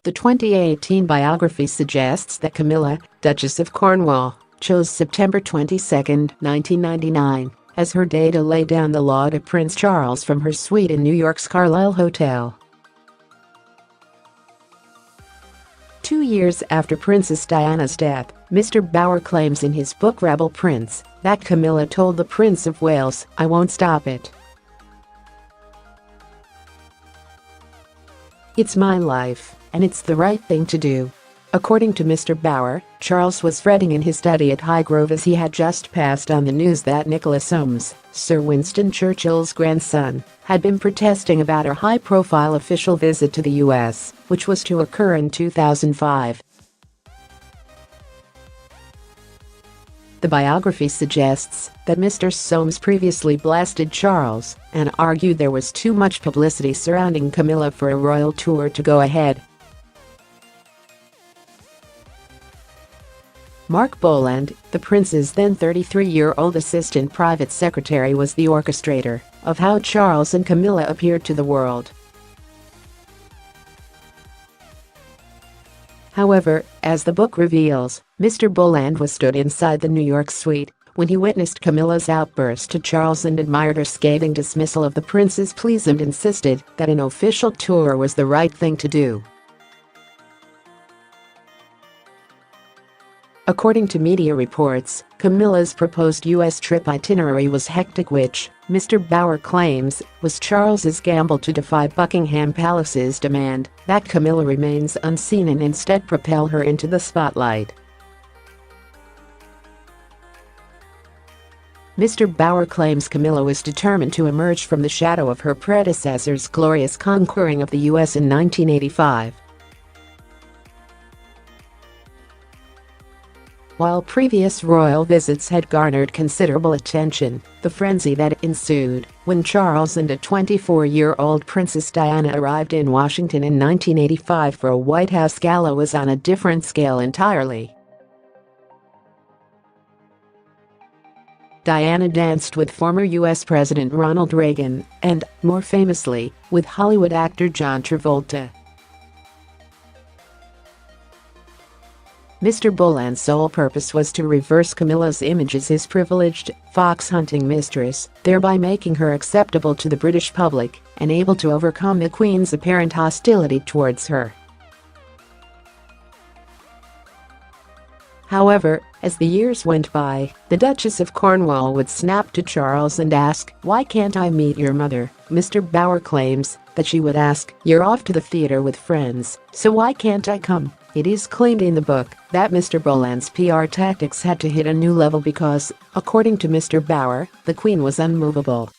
The 2018 biography suggests that Camilla, Duchess of Cornwall, chose September 22, 1999, as her day to lay down the law to Prince Charles from her suite in New York's Carlyle Hotel. 2 years after Princess Diana's death, Mr. Bower claims in his book Rebel Prince that Camilla told the Prince of Wales, "I won't stop it. It's my life, and it's the right thing to do." According to Mr. Bower, Charles was fretting in his study at Highgrove as he had just passed on the news that Nicholas Soames, Sir Winston Churchill's grandson, had been protesting about a high-profile official visit to the US, which was to occur in 2005. The biography suggests that Mr. Soames previously blasted Charles and argued there was too much publicity surrounding Camilla for a royal tour to go ahead. Mark Bolland, the prince's then 33-year-old assistant private secretary, was the orchestrator of how Charles and Camilla appeared to the world. However, as the book reveals, Mr. Bolland was stood inside the New York suite when he witnessed Camilla's outburst to Charles and admired her scathing dismissal of the prince's pleas and insisted that an official tour was the right thing to do. According to media reports, Camilla's proposed US trip itinerary was hectic, which, Mr. Bower claims, was Charles's gamble to defy Buckingham Palace's demand that Camilla remains unseen and instead propel her into the spotlight. Mr. Bower claims Camilla was determined to emerge from the shadow of her predecessor's glorious conquering of the US in 1985. While previous royal visits had garnered considerable attention, the frenzy that ensued when Charles and a 24-year-old Princess Diana arrived in Washington in 1985 for a White House gala was on a different scale entirely. Diana danced with former US President Ronald Reagan and, more famously, with Hollywood actor John Travolta. Mr. Bolland's sole purpose was to reverse Camilla's image as his privileged, fox-hunting mistress, thereby making her acceptable to the British public and able to overcome the Queen's apparent hostility towards her. However, as the years went by, the Duchess of Cornwall would snap to Charles and ask, "Why can't I meet your mother?" Mr. Bower claims that she would ask, "You're off to the theater with friends, so why can't I come?" It is claimed in the book that Mr. Bolland's PR tactics had to hit a new level because, according to Mr. Bower, the Queen was unmovable.